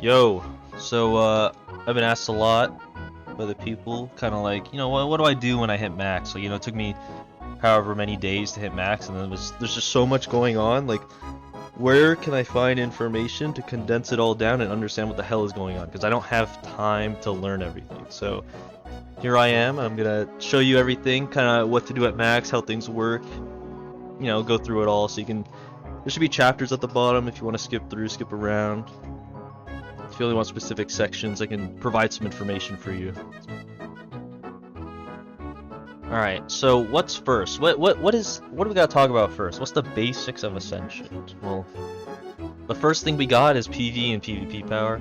Yo, I've been asked a lot by the people, kind of like, what do I do when I hit max? So, it took me however many days to hit max, and there's just so much going on. Like, where can I find information to condense it all down and understand what the hell is going on? Because I don't have time to learn everything. So, here I am. I'm gonna show you everything, kind of what to do at max, how things work. Go through it all. So you can. There should be chapters at the bottom if you want to skip through, skip around. If you really want specific sections, I can provide some information for you. Alright, so what's first? What do we gotta talk about first? What's the basics of Ascension? Well, the first thing we got is PV and PvP power.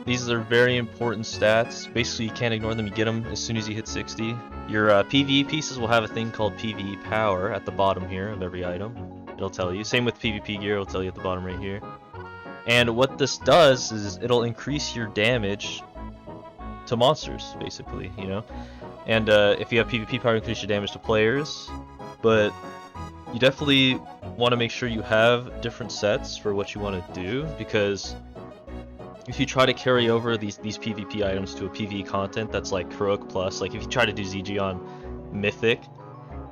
These are very important stats. Basically, you can't ignore them. You get them as soon as you hit 60. Your PvE pieces will have a thing called PvE power at the bottom here of every item. It'll tell you. Same with PvP gear, it'll tell you at the bottom right here. And what this does is it'll increase your damage to monsters, basically, And if you have PvP power, increase your damage to players. But you definitely want to make sure you have different sets for what you want to do, because if you try to carry over these PvP items to a PvE content that's like Heroic Plus, like if you try to do ZG on Mythic,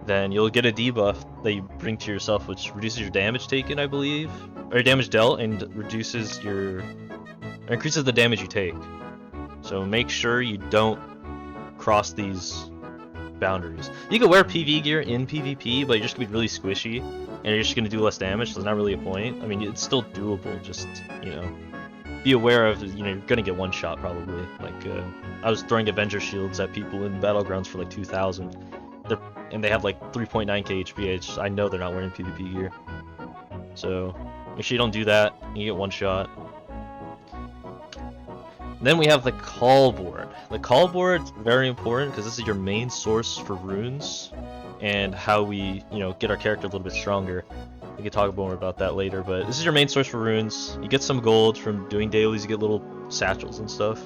then you'll get a debuff that you bring to yourself, which reduces your damage taken, I believe, or your damage dealt, and increases the damage you take. So make sure you don't cross these boundaries. You can wear PV gear in PvP, but you're just gonna be really squishy, and you're just gonna do less damage. So there's not really a point. I mean, it's still doable. Just be aware of you're gonna get one shot probably. Like I was throwing Avenger shields at people in Battlegrounds for like 2,000. And they have like 3.9k HP. I know they're not wearing PvP gear. So make sure you don't do that. You get one shot. Then we have the call board. The call board's very important because this is your main source for runes and how we, get our character a little bit stronger. We can talk more about that later, but this is your main source for runes. You get some gold from doing dailies. You get little satchels and stuff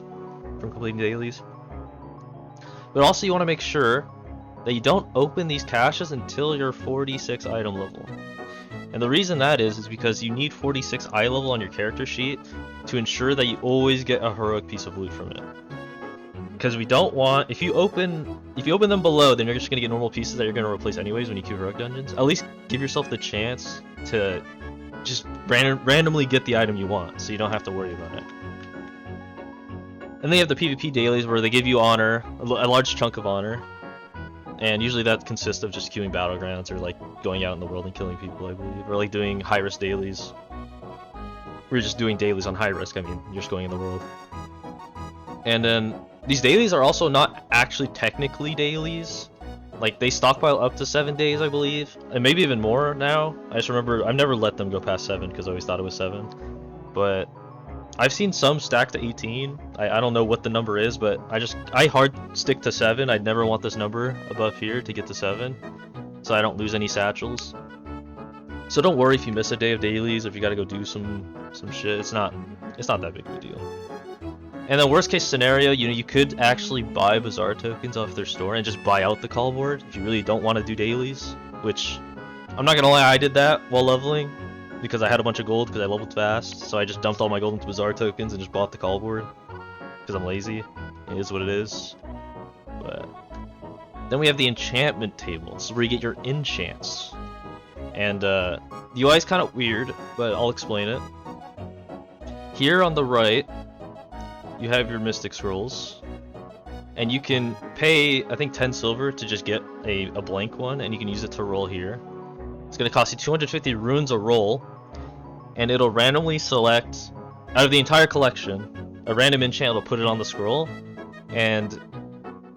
from completing dailies. But also you want to make sure that you don't open these caches until you're 46 item level. And the reason that is because you need 46 eye level on your character sheet to ensure that you always get a heroic piece of loot from it. Because we don't want, if you open them below, then you're just gonna get normal pieces that you're gonna replace anyways when you queue heroic dungeons. At least give yourself the chance to just randomly get the item you want, so you don't have to worry about it. And then you have the PvP dailies where they give you honor, a large chunk of honor. And usually that consists of just queuing battlegrounds or like going out in the world and killing people, I believe. Or like doing high risk dailies. We're just doing dailies on high risk, you're just going in the world. And then these dailies are also not actually technically dailies. Like they stockpile up to 7 days, I believe. And maybe even more now. I just remember I've never let them go past 7 because I always thought it was 7. But I've seen some stack to 18. I don't know what the number is, but I hard stick to 7. I'd never want this number above here to get to 7, so I don't lose any satchels. So don't worry if you miss a day of dailies, or if you gotta go do some shit. It's not that big of a deal. And then worst case scenario, you could actually buy Bazaar tokens off their store and just buy out the call board if you really don't want to do dailies. Which I'm not gonna lie, I did that while leveling. Because I had a bunch of gold because I leveled fast, so I just dumped all my gold into Bazaar tokens and just bought the call board. Because I'm lazy. It is what it is. But then we have the enchantment table. This is where you get your enchants. And the UI is kind of weird, but I'll explain it. Here on the right, you have your Mystic Scrolls. And you can pay, I think, 10 silver to just get a blank one, and you can use it to roll here. It's going to cost you 250 runes a roll, and it'll randomly select, out of the entire collection, a random enchant will put it on the scroll, and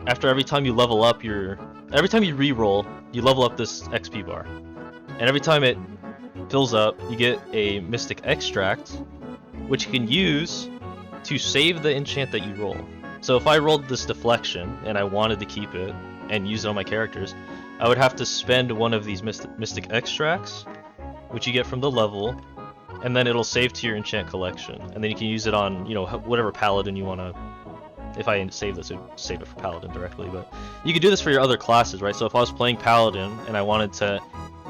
after every time you level up every time you re-roll, you level up this XP bar. And every time it fills up, you get a Mystic Extract, which you can use to save the enchant that you roll. So if I rolled this Deflection, and I wanted to keep it, and use it on my characters, I would have to spend one of these Mystic Extracts, which you get from the level, and then it'll save to your enchant collection. And then you can use it on, whatever paladin you want to. If I save this, it would save it for paladin directly, but you could do this for your other classes, right? So if I was playing paladin and I wanted to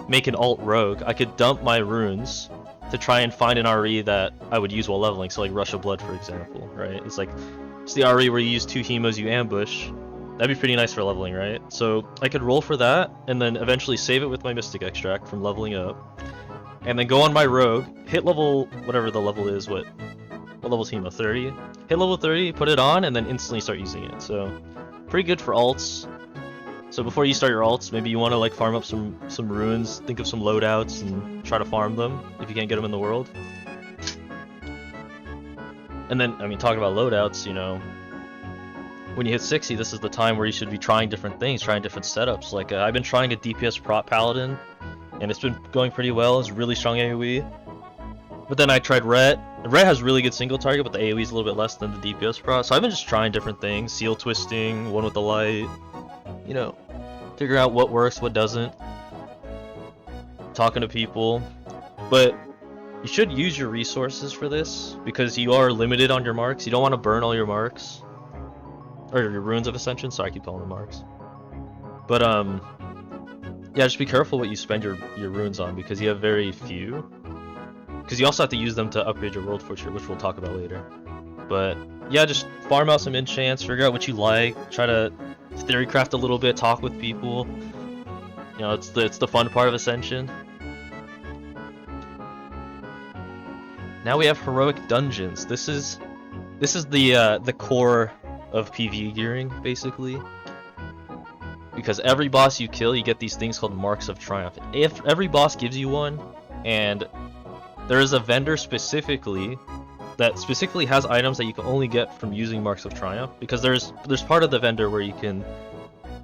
make an alt rogue, I could dump my runes to try and find an RE that I would use while leveling. So like Rush of Blood, for example, right? It's like it's the RE where you use 2 hemos, you ambush. That'd be pretty nice for leveling, right? So I could roll for that, and then eventually save it with my Mystic Extract from leveling up, and then go on my Rogue, hit level, whatever the level is, what level's hemo, 30? Hit level 30, put it on, and then instantly start using it. So pretty good for alts. So before you start your alts, maybe you want to like farm up some runes, think of some loadouts, and try to farm them if you can't get them in the world. And then, I mean, talking about loadouts, you know, when you hit 60, this is the time where you should be trying different things, trying different setups. Like, I've been trying a DPS prot paladin, and it's been going pretty well. It's really strong AoE. But then I tried Ret. Ret has really good single target, but the AoE is a little bit less than the DPS prot. So I've been just trying different things. Seal twisting, one with the light. You know, figure out what works, what doesn't. Talking to people. But you should use your resources for this, because you are limited on your marks. You don't want to burn all your marks. Or your runes of Ascension. Sorry, I keep calling them marks. But yeah, just be careful what you spend your runes on, because you have very few. Because you also have to use them to upgrade your Worldforged, which we'll talk about later. But yeah, just farm out some enchants, figure out what you like, try to theory craft a little bit, talk with people. You know, it's the fun part of Ascension. Now we have heroic dungeons. This is the core of PvE gearing, basically. Because every boss you kill, you get these things called Marks of Triumph. If every boss gives you one, and there is a vendor specifically that specifically has items that you can only get from using Marks of Triumph, because there's part of the vendor where you can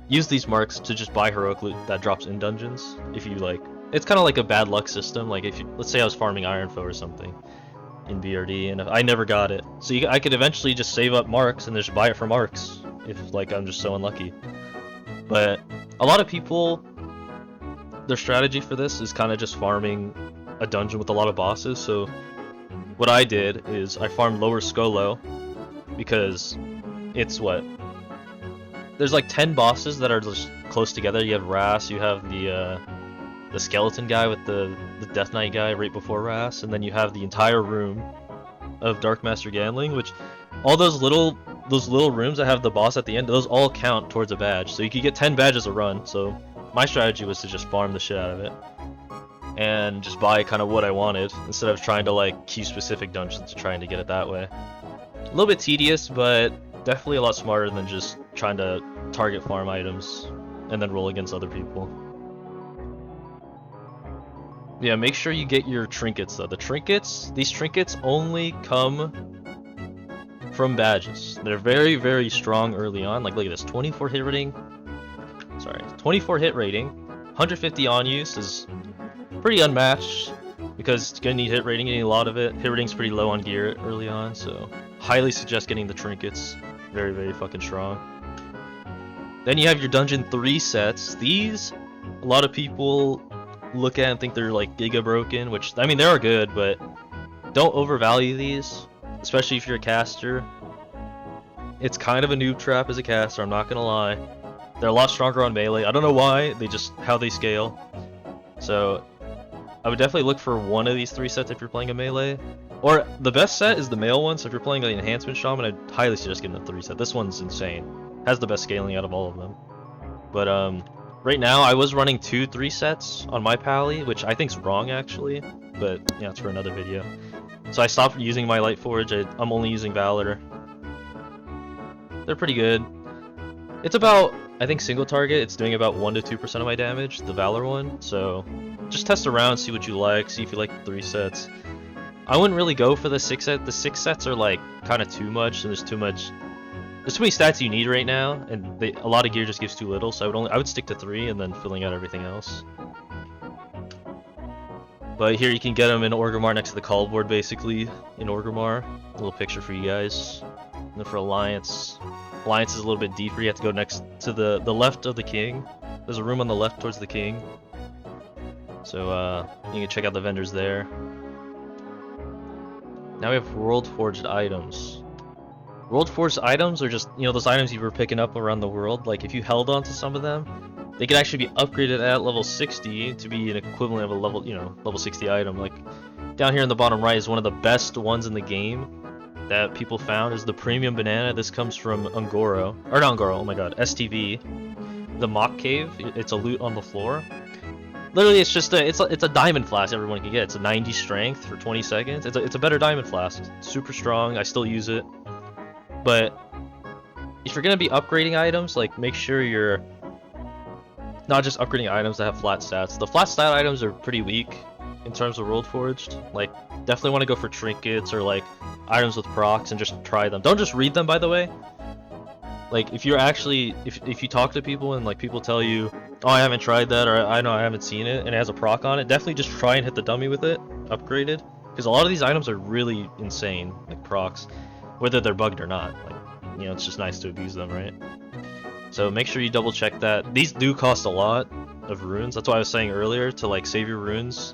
use these marks to just buy heroic loot that drops in dungeons. If you like, it's kind of like a bad luck system. Like if you, let's say I was farming Ironfoe or something in BRD, and I never got it, so I could eventually just save up marks and just buy it for marks if like I'm just so unlucky. But a lot of people, their strategy for this is kind of just farming a dungeon with a lot of bosses. So what I did is I farmed Lower Skolo, because it's what, there's like 10 bosses that are just close together. You have Ras, you have the skeleton guy with the Death Knight guy right before Ras, and then you have the entire room of Dark Master Gambling, which all those little rooms that have the boss at the end, those all count towards a badge. So you could get 10 badges a run. So my strategy was to just farm the shit out of it and just buy kind of what I wanted, instead of trying to like queue specific dungeons and trying to get it that way. A little bit tedious, but definitely a lot smarter than just trying to target farm items and then roll against other people. Yeah, make sure you get your trinkets though. These trinkets only come from badges. They're very, very strong early on. Like, look at this, 24 hit rating. Sorry, 24 hit rating. 150 on use is pretty unmatched, because you're gonna need hit rating, you need a lot of it. Hit rating's pretty low on gear early on, so highly suggest getting the trinkets. Very, very fucking strong. Then you have your Dungeon 3 sets. These, a lot of people look at and think they're like giga broken, which, I mean, they are good, but don't overvalue these, especially if you're a caster. It's kind of a noob trap as a caster, I'm not gonna lie. They're a lot stronger on melee. I don't know why, they just, how they scale. So I would definitely look for one of these 3 sets if you're playing a melee. Or the best set is the male one, so if you're playing the Enhancement Shaman, I'd highly suggest getting the 3 set. This one's insane. Has the best scaling out of all of them. But right now I was running 2 3 sets on my pally, which I think's wrong actually, but yeah, it's for another video. So I stopped using my Light Forge. I'm only using Valor. They're pretty good. It's about, I think single target, it's doing about 1 to 2% of my damage, the Valor one. So just test around, see what you like, see if you like the 3 sets. I wouldn't really go for the 6 set. The 6 sets are like kind of too much, and there's too many stats you need right now, and a lot of gear just gives too little. So I would stick to 3 and then filling out everything else. But here you can get them in Orgrimmar next to the call board, basically in Orgrimmar. A little picture for you guys. And then for Alliance, Alliance is a little bit deeper. You have to go next to the left of the king. There's a room on the left towards the king. So you can check out the vendors there. Now we have Worldforged Items. Worldforged Items are just, you know, those items you were picking up around the world. Like, if you held on to some of them, they could actually be upgraded at level 60 to be an equivalent of a level, you know, level 60 item. Like, down here in the bottom right is one of the best ones in the game that people found, is the premium banana. This comes from Ungoro, or not Ungoro, oh my god, STV. The mock cave, it's a loot on the floor. Literally, it's just it's a diamond flask everyone can get. It's a 90 strength for 20 seconds. It's a better diamond flask. Super strong. I still use it. But if you're gonna be upgrading items, like make sure you're not just upgrading items that have flat stats. The flat stat items are pretty weak in terms of Worldforged. Like, definitely want to go for trinkets or like items with procs and just try them. Don't just read them, by the way. Like, if you're actually, if you talk to people and like people tell you, oh, I haven't tried that, or I know I haven't seen it, and it has a proc on it, definitely just try and hit the dummy with it, upgraded, because a lot of these items are really insane, like procs, whether they're bugged or not. Like, you know, it's just nice to abuse them, right? So make sure you double check that. These do cost a lot of runes. That's why I was saying earlier to like save your runes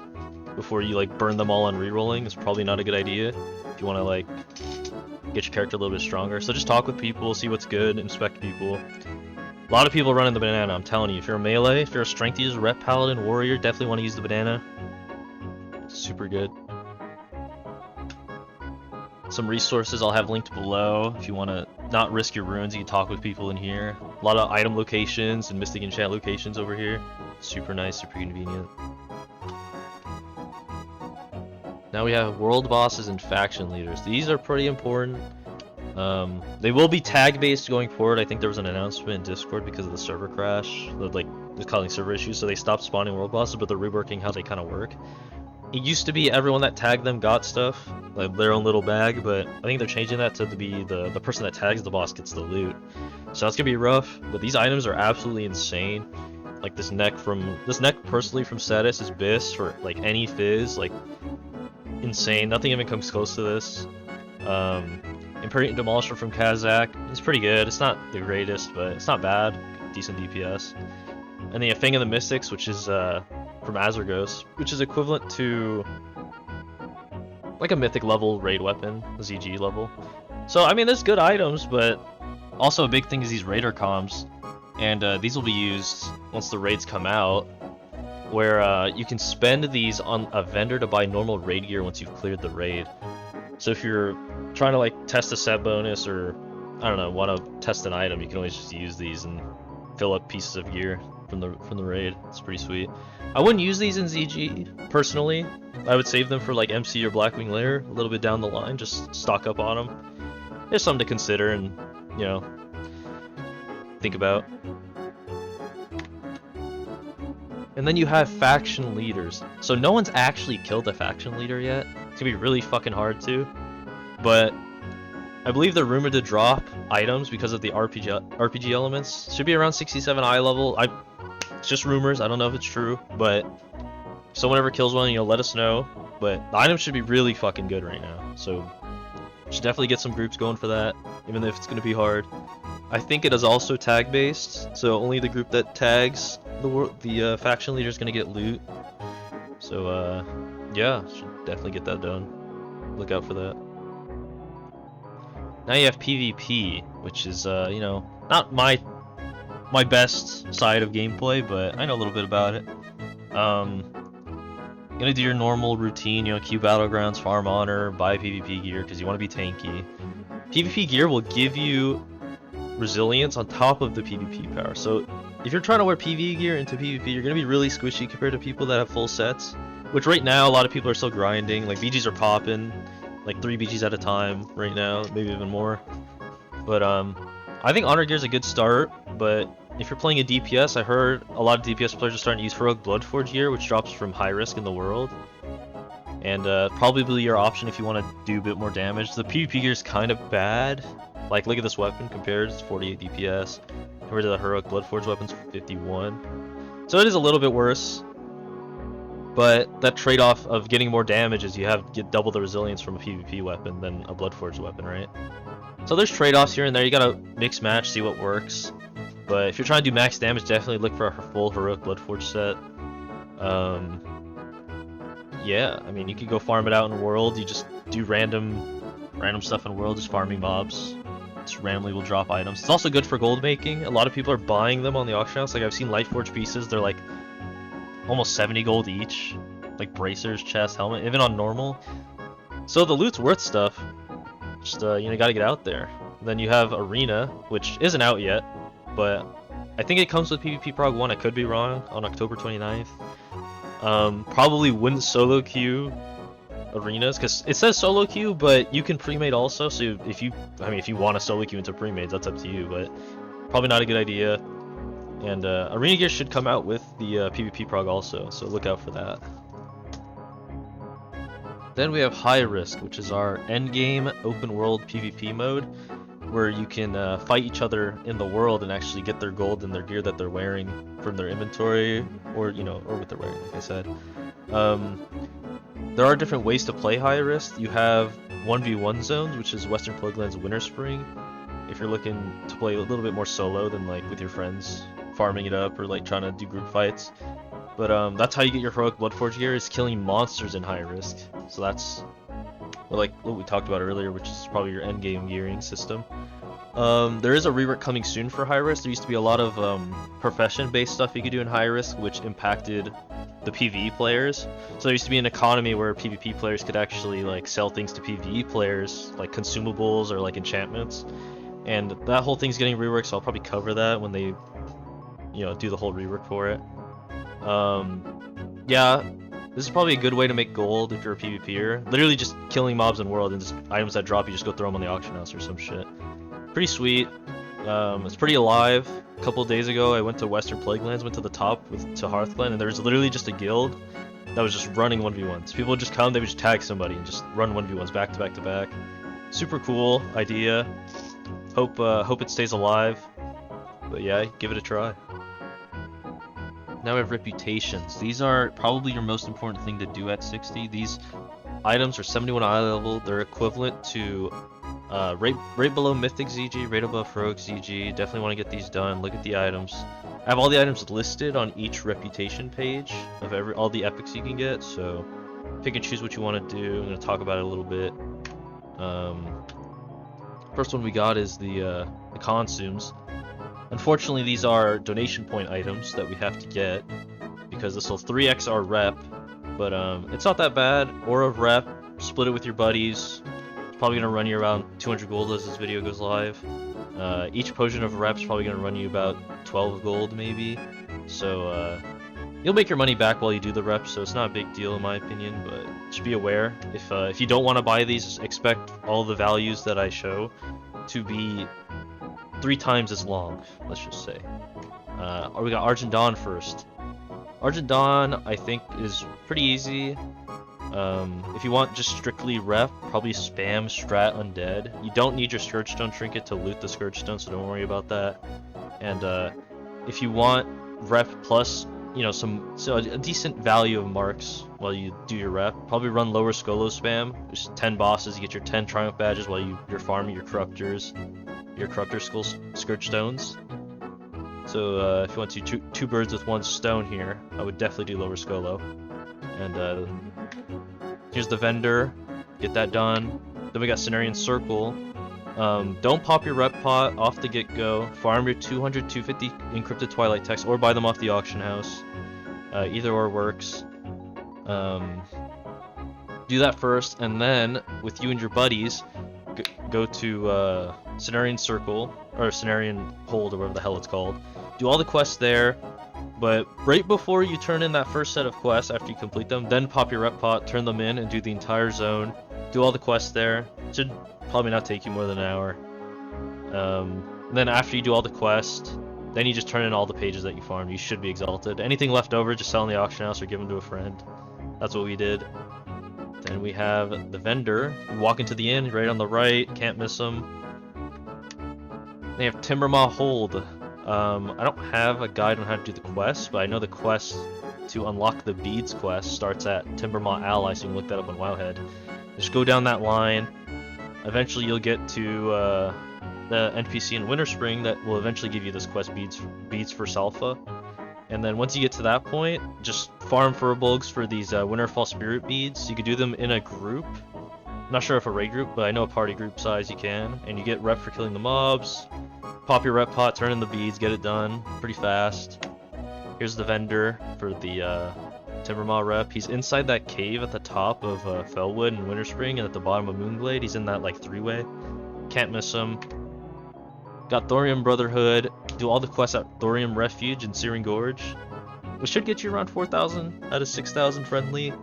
before you like burn them all on rerolling. Is probably not a good idea if you want to like get your character a little bit stronger. So just talk with people, see what's good, inspect people. A lot of people running the banana, I'm telling you. If you're a melee, if you're a strength user, rep paladin, warrior, definitely want to use the banana. It's super good. Some resources I'll have linked below if you want to not risk your runes. You can talk with people in here. A lot of item locations and mystic enchant locations over here. Super nice, super convenient. Now we have world bosses and faction leaders. These are pretty important. They will be tag based going forward. I think there was an announcement in Discord because of the server crash, like it's causing server issues, so they stopped spawning world bosses, but they're reworking how they kind of work. It used to be everyone that tagged them got stuff, like their own little bag, but I think they're changing that to be the person that tags the boss gets the loot. So that's gonna be rough, but these items are absolutely insane. Like this neck personally from Status is Biss for like any fizz, like insane. Nothing even comes close to this. Imperient Demolisher from Kazakh is pretty good. It's not the greatest, but it's not bad. Decent DPS. And the Fang of the Mystics, which is from Azergos, which is equivalent to like a mythic level raid weapon, ZG level. So I mean, there's good items, but also a big thing is these raider comms, and these will be used once the raids come out, where you can spend these on a vendor to buy normal raid gear once you've cleared the raid. So if you're trying to like test a set bonus, or I don't know, want to test an item, you can always just use these and fill up pieces of gear from the raid. It's pretty sweet. I wouldn't use these in ZG personally. I would save them for like MC or Blackwing Lair a little bit down the line, just stock up on them. There's something to consider and, you know, think about. And then you have faction leaders. So no one's actually killed a faction leader yet. It's gonna be really fucking hard to. But I believe they're rumored to drop items because of the RPG elements. Should be around 67 eye level. It's just rumors. I don't know if it's true, but if someone ever kills one, you know, let us know. But the items should be really fucking good right now. So should definitely get some groups going for that, even if it's gonna be hard. I think it is also tag based, so only the group that tags the faction leader is gonna get loot. So yeah, should definitely get that done. Look out for that. Now you have PvP, which is you know, not my best side of gameplay, but I know a little bit about it. Gonna do your normal routine, you know, queue battlegrounds, farm honor, buy PvP gear because you want to be tanky. PvP gear will give you resilience on top of the PvP power. So if you're trying to wear PvE gear into PvP, you're gonna be really squishy compared to people that have full sets. Which right now a lot of people are still grinding. Like BGs are popping, like 3 BGs at a time right now, maybe even more. But I think honor gear is a good start. But if you're playing a DPS, I heard a lot of DPS players are starting to use heroic Bloodforged gear, which drops from high risk in the world. And probably your option if you want to do a bit more damage. The PvP gear is kind of bad. Like, look at this weapon compared, it's 48 DPS. Compared to the heroic Bloodforged weapon's 51. So it is a little bit worse. But that trade-off of getting more damage is you get double the resilience from a PvP weapon than a Bloodforged weapon, right? So there's trade-offs here and there. You gotta mix match, see what works. But if you're trying to do max damage, definitely look for a full heroic Bloodforged set. Yeah, I mean, you could go farm it out in world. You just do random stuff in world, just farming mobs. Just randomly will drop items. It's also good for gold making. A lot of people are buying them on the auction house. Like, I've seen Lightforged pieces, they're like almost 70 gold each. like bracers, chest, helmet, even on normal. So the loot's worth stuff. Just you know, gotta get out there. Then you have Arena, which isn't out yet, but I think it comes with PvP Prog 1. I could be wrong. On October 29th. Probably wouldn't solo queue arenas because it says solo queue, but you can pre-made also. So if you want to solo queue into pre-mades, that's up to you. But probably not a good idea. And arena gear should come out with the PvP Prog also, so look out for that. Then we have High Risk, which is our endgame open world PvP mode, where you can fight each other in the world and actually get their gold and their gear that they're wearing from their inventory, or or what they're wearing, like I said. There are different ways to play High Risk. You have 1v1 zones, which is Western Pluglands Winter Spring, if you're looking to play a little bit more solo than like with your friends, farming it up or like trying to do group fights. But that's how you get your heroic Bloodforged gear, is killing monsters in High Risk. So that's like what we talked about earlier, which is probably your endgame gearing system. There is a rework coming soon for High Risk. There used to be a lot of profession-based stuff you could do in High Risk, which impacted the PvE players. So there used to be an economy where PvP players could actually like sell things to PvE players, like consumables or like enchantments. And that whole thing's getting reworked, so I'll probably cover that when they, do the whole rework for it. Yeah, this is probably a good way to make gold if you're a PvPer. Literally just killing mobs in world and just items that drop, you just go throw them on the auction house or some shit. Pretty sweet. It's pretty alive. A couple of days ago, I went to Western Plaguelands, went to the top to Hearthglen, and there was literally just a guild that was just running 1v1s. People would just come, they would just tag somebody and just run 1v1s back to back to back. Super cool idea. Hope it stays alive. But yeah, give it a try. Now we have reputations. These are probably your most important thing to do at 60. These items are 71 eye level. They're equivalent to right below Mythic ZG, right above Heroic ZG. Definitely want to get these done. Look at the items. I have all the items listed on each reputation page of all the epics you can get. So pick and choose what you want to do. I'm going to talk about it a little bit. First one we got is the consumes. Unfortunately, these are donation point items that we have to get because this will 3x our rep, but it's not that bad. Aura of rep, split it with your buddies. It's probably gonna run you around 200 gold as this video goes live. Each potion of rep is probably gonna run you about 12 gold maybe. So you'll make your money back while you do the reps, so it's not a big deal in my opinion. But just be aware if you don't want to buy these, expect all the values that I show to be 3 times as long, let's just say. We got Argent Dawn first. Argent Dawn, I think, is pretty easy. If you want just strictly rep, probably spam Strat Undead. You don't need your Scourge Stone trinket to loot the Scourge Stone, so don't worry about that. And if you want rep plus, a decent value of marks while you do your rep, probably run lower Skolo spam. There's 10 bosses, you get your 10 Triumph badges while you're farming your Corruptors. Your Corruptor Scourge Stones. So if you want to do two birds with one stone here, I would definitely do lower Skolo. And here's the vendor, get that done. Then we got Cenarian Circle. Don't pop your rep pot off the get-go. Farm your 200, 250 encrypted Twilight Text, or buy them off the auction house. Either or works. Do that first, and then with you and your buddies, go to Cenarian Circle, or Cenarian Hold, or whatever the hell it's called. Do all the quests there, but right before you turn in that first set of quests, after you complete them, then pop your rep pot, turn them in, and do the entire zone. Do all the quests there. Should probably not take you more than an hour. Then after you do all the quests, then you just turn in all the pages that you farmed. You should be exalted. Anything left over, just sell in the auction house or give them to a friend. That's what we did. Then we have the vendor. You walk into the inn, right on the right, can't miss them. They have Timbermaw Hold. I don't have a guide on how to do the quest, but I know the quest to unlock the beads quest starts at Timbermaw Ally, so you can look that up on Wowhead. Just go down that line. Eventually you'll get to the NPC in Winter Spring that will eventually give you this quest, beads for Salfa. And then once you get to that point, just farm Furbolgs for these Winterfall Spirit beads. You could do them in a group. I'm not sure if a raid group, but I know a party group size you can. And you get rep for killing the mobs. Pop your rep pot, turn in the beads, get it done pretty fast. Here's the vendor for the Timbermaw rep. He's inside that cave at the top of Fellwood and Winterspring, and at the bottom of Moonglade. He's in that like three-way. Can't miss him. Got Thorium Brotherhood. Do all the quests at Thorium Refuge and Searing Gorge, which should get you around 4,000 out of 6,000 friendly.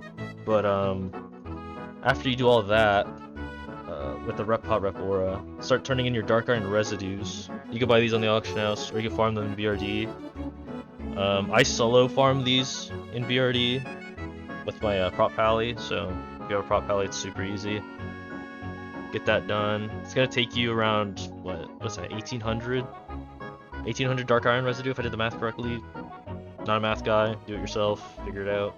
But after you do all that, with the Rep Pot Rep Aura, start turning in your Dark Iron residues. You can buy these on the auction house, or you can farm them in BRD. I solo farm these in BRD with my Prop Pally, so if you have a Prop Pally, it's super easy. Get that done. It's gonna take you around, what's that, 1,800? 1,800 Dark Iron residue if I did the math correctly. Not a math guy, do it yourself, figure it out.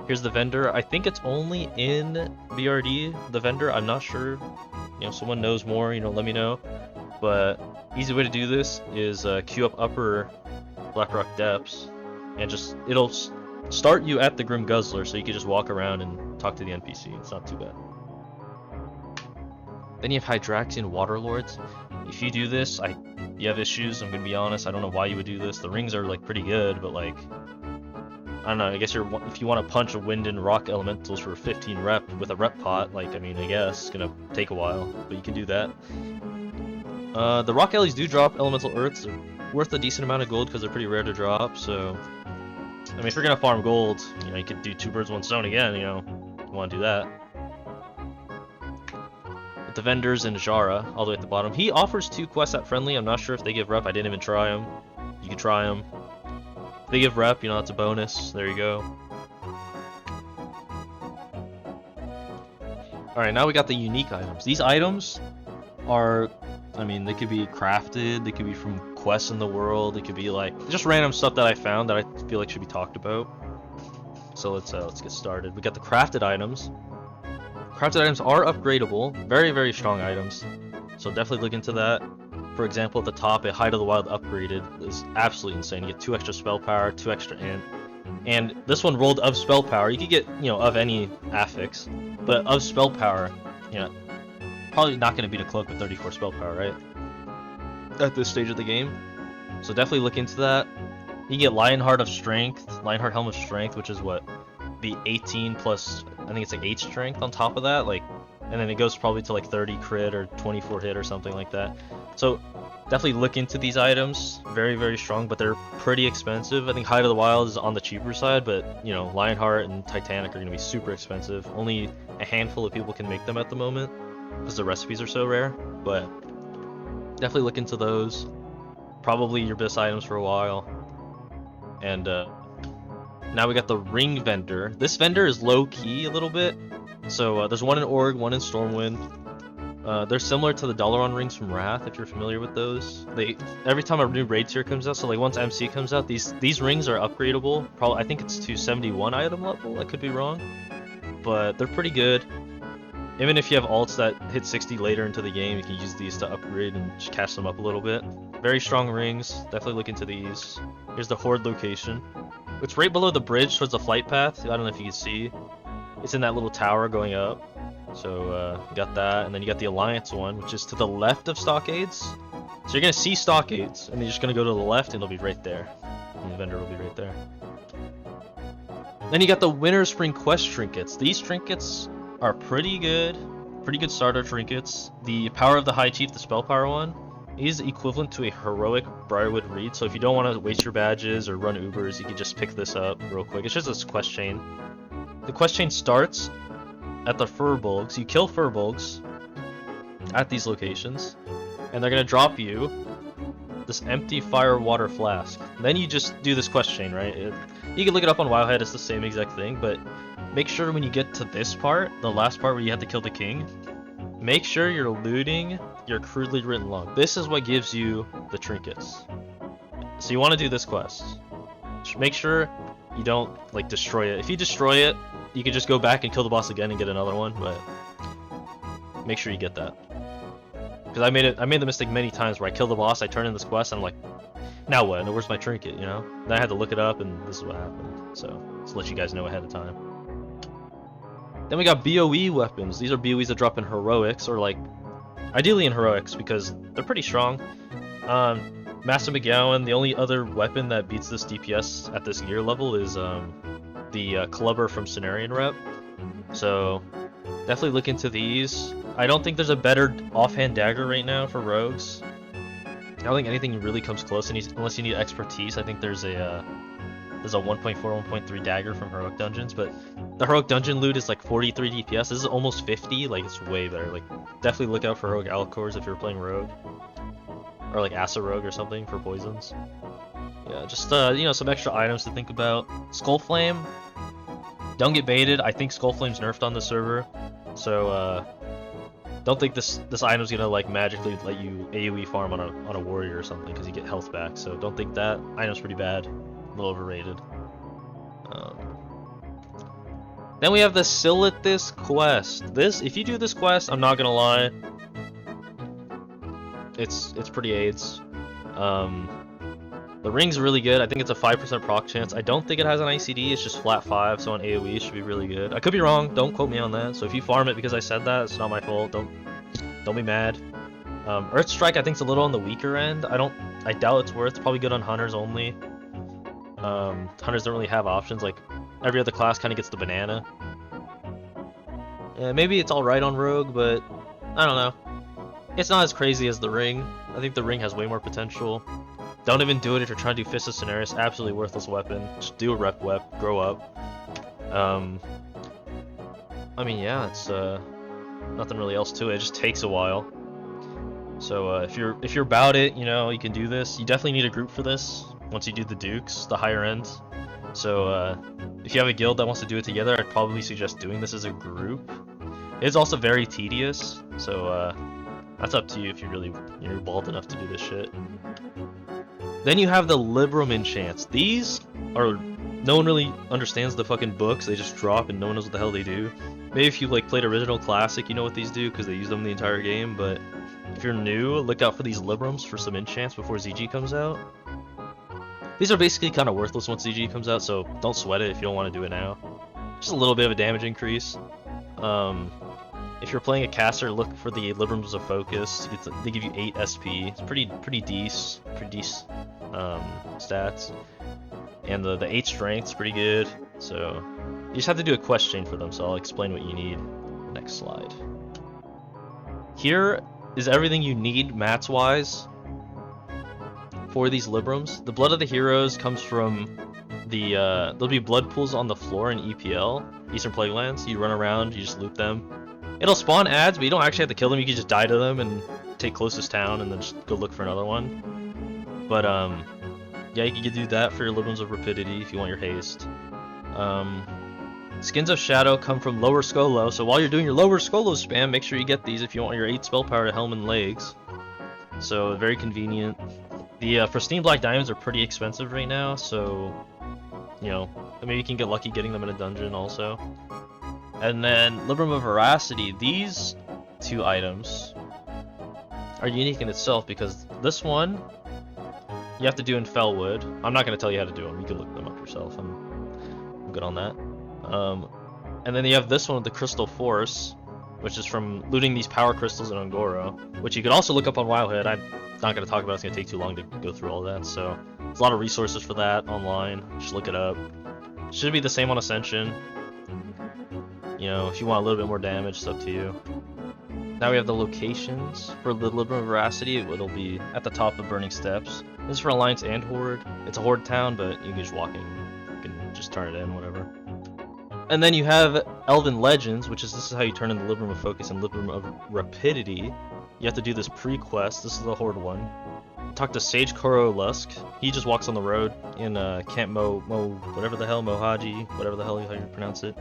Here's the vendor. I think it's only in BRD, the vendor. I'm not sure. You know, someone knows more, you know, let me know. But easy way to do this is queue up upper Blackrock Depths, and just it'll start you at the Grim Guzzler, so you can just walk around and talk to the NPC. It's not too bad. Then you have Hydraxian Waterlords. If you do this, you have issues. I'm gonna be honest. I don't know why you would do this. The rings are like pretty good, but like, I don't know, I guess if you want to punch a wind and rock elementals for 15 rep with a rep pot, like, I mean, I guess it's gonna take a while, but you can do that. The rock alleys do drop elemental earths. They're worth a decent amount of gold because they're pretty rare to drop, so I mean, if you're gonna farm gold, you know, you could do 2 birds 1 stone again, you know, if you want to do that. But the vendors in Jara, all the way at the bottom, he offers 2 quests at friendly. I'm not sure if they give rep. I didn't even try them. You can try them. If they give rep, you know, that's a bonus. There you go. Alright, now we got the unique items. These items are, I mean, they could be crafted, they could be from quests in the world, they could be like just random stuff that I found that I feel like should be talked about. So let's get started. We got the crafted items. Crafted items are upgradable, very, very strong items. So definitely look into that. For example, at the top, a Hide of the Wild upgraded is absolutely insane. You get 2 extra spell power, 2 extra int, and this one rolled of spell power. You could get, you know, of any affix, but of spell power, you know, probably not going to beat a cloak with 34 spell power, right? At this stage of the game. So definitely look into that. You can get Lionheart of Strength, Lionheart Helm of Strength, which is what? Be 18 plus, I think it's like 8 strength on top of that, like, and then it goes probably to like 30 crit or 24 hit or something like that. So definitely look into these items. Very, very strong, but they're pretty expensive. I think Hide of the Wild is on the cheaper side, but you know, Lionheart and Titanic are going to be super expensive. Only a handful of people can make them at the moment because the recipes are so rare, but definitely look into those. Probably your best items for a while. And now we got the ring vendor. This vendor is low-key a little bit. So there's one in Org, one in Stormwind. They're similar to the Dalaran rings from Wrath, if you're familiar with those. Every time a new raid tier comes out, so like once MC comes out, these rings are upgradable. Probably, I think it's to 71 item level. I could be wrong, but they're pretty good. Even if you have alts that hit 60 later into the game, you can use these to upgrade and just catch them up a little bit. Very strong rings. Definitely look into these. Here's the Horde location. It's right below the bridge towards the flight path. I don't know if you can see. It's in that little tower going up. So you got that, and then you got the Alliance one, which is to the left of Stockades. So you're gonna see Stockades, and you're just gonna go to the left, and it'll be right there. And the vendor will be right there. Then you got the Winter Spring Quest trinkets. These trinkets are pretty good starter trinkets. The Power of the High Chief, the spell power one, is equivalent to a heroic Briarwood Reed. So if you don't want to waste your badges or run Ubers, you can just pick this up real quick. It's just a quest chain. The quest chain starts at the Furbolgs. You kill Furbolgs at these locations, and they're gonna drop you this empty fire water flask. Then you just do this quest chain, right? You can look it up on Wildhead, it's the same exact thing, but make sure when you get to this part, the last part where you have to kill the king, make sure you're looting your crudely written log. This is what gives you the trinkets. So you want to do this quest. Make sure you don't like destroy it. If you destroy it, you can just go back and kill the boss again and get another one, but make sure you get that. Because I made the mistake many times where I kill the boss, I turn in this quest, and I'm like, now what? And where's my trinket, you know? Then I had to look it up, and this is what happened. So, just to let you guys know ahead of time. Then we got BOE weapons. These are BOEs that drop in heroics, or like, ideally in heroics, because they're pretty strong. Master McGowan, the only other weapon that beats this DPS at this gear level is the Clubber from Cenarian Rep. So definitely look into these. I don't think there's a better offhand dagger right now for rogues. I don't think anything really comes close unless you need expertise. I think there's a 1.4, 1.3 dagger from Heroic Dungeons, but the Heroic Dungeon loot is like 43 DPS. This is almost 50, like it's way better. Like definitely look out for Heroic Alcors if you're playing Rogue. Or like Asa Rogue or something for poisons. Yeah, just you know, some extra items to think about. Skull Flame, don't get baited. I think Skull Flame's nerfed on the server, so don't think this item's gonna like magically let you AoE farm on a warrior or something because you get health back. So don't think that item's pretty bad, a little overrated. Then we have the Silithus quest. This, if you do this quest, I'm not gonna lie, it's pretty AIDS. The ring's really good. I think it's a 5% proc chance. I don't think it has an ICD. It's just flat 5, so on AoE it should be really good. I could be wrong. Don't quote me on that. So if you farm it because I said that, it's not my fault. Don't be mad. Earth Strike I think is a little on the weaker end. I doubt it's worth. It's probably good on hunters only. Hunters don't really have options. Like every other class kind of gets the banana. Yeah, maybe it's all right on rogue, but I don't know. It's not as crazy as the ring. I think the ring has way more potential. Don't even do it if you're trying to do Fist of Cenarius. Absolutely worthless weapon. Just do a rep wep. Grow up. I mean, yeah, it's nothing really else to it. It just takes a while. So if you're about it, you know, you can do this. You definitely need a group for this. Once you do the Dukes, the higher end. So if you have a guild that wants to do it together, I'd probably suggest doing this as a group. It's also very tedious, so that's up to you if you're bald enough to do this shit. Then you have the Libram enchants. These are, no one really understands the fucking books. They just drop and no one knows what the hell they do. Maybe if you like played original classic, you know what these do because they use them the entire game. But if you're new, look out for these Librams for some enchants before ZG comes out. These are basically kind of worthless once ZG comes out, so don't sweat it if you don't want to do it now. Just a little bit of a damage increase. If you're playing a caster, look for the Librams of Focus. They give you 8 SP. It's pretty decent stats. And the 8 strength's pretty good. So you just have to do a quest chain for them. So I'll explain what you need. Next slide. Here is everything you need mats wise for these Librams. The blood of the heroes comes from the there'll be blood pools on the floor in EPL, Eastern Plaguelands. You run around, you just loot them. It'll spawn ads, but you don't actually have to kill them. You can just die to them and take closest town and then just go look for another one. But yeah, you can do that for your Librams of Rapidity if you want your haste. Skins of Shadow come from Lower Skolo, so while you're doing your Lower Skolo spam, make sure you get these if you want your 8 spell power to Helm and Legs. So very convenient. The Pristine Black Diamonds are pretty expensive right now, so you know, maybe you can get lucky getting them in a dungeon also. And then Libram of Veracity, these 2 items are unique in itself because this one you have to do in Fellwood. I'm not going to tell you how to do them, you can look them up yourself. I'm good on that. And then you have this one with the Crystal Force, which is from looting these power crystals in Ongoro, which you can also look up on Wildhead. I'm not going to talk about it, it's going to take too long to go through all that, so there's a lot of resources for that online. Just look it up. Should be the same on Ascension. You know, if you want a little bit more damage, it's up to you. Now we have the locations for the Libram of Veracity. It'll be at the top of Burning Steps. This is for Alliance and Horde. It's a Horde town, but you can just walk in. You can just turn it in, whatever. And then you have Elven Legends, which is this is how you turn in the Libram of Focus and Libram of Rapidity. You have to do this pre-quest. This is the Horde one. Talk to Sage Koro Lusk. He just walks on the road in Camp whatever the hell, Mohaji, whatever the hell how you pronounce it.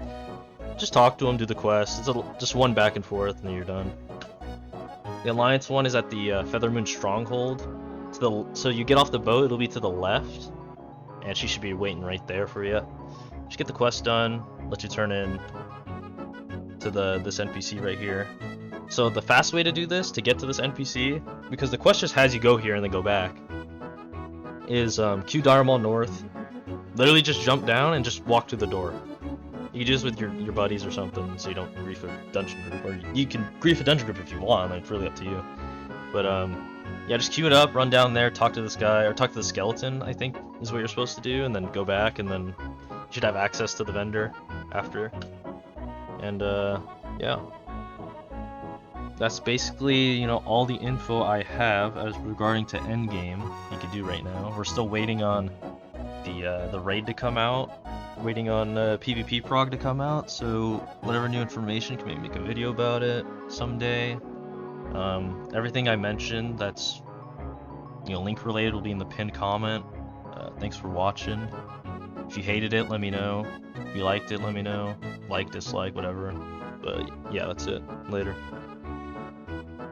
Just talk to him, do the quest. It's just one back and forth, and then you're done. The Alliance one is at the Feathermoon Stronghold. So you get off the boat, it'll be to the left, and she should be waiting right there for you. Just get the quest done, let you turn in to this NPC right here. So the fast way to do this, to get to this NPC, because the quest just has you go here and then go back, is Q Dharmal North. Literally just jump down and just walk to the door. You can do this with your buddies or something, so you don't grief a dungeon group, or you can grief a dungeon group if you want. It's really up to you. But yeah, just queue it up, run down there, talk to this guy, or talk to the skeleton, I think is what you're supposed to do, and then go back, and then you should have access to the vendor after. And yeah. That's basically, you know, all the info I have as regarding to endgame you could do right now. We're still waiting on the raid to come out, waiting on PvP prog to come out, so whatever new information, can maybe make a video about it someday. Everything I mentioned that's, you know, link related will be in the pinned comment. Thanks for watching. If you hated it, let me know. If you liked it, let me know. Like, dislike, whatever. But yeah, that's it. Later.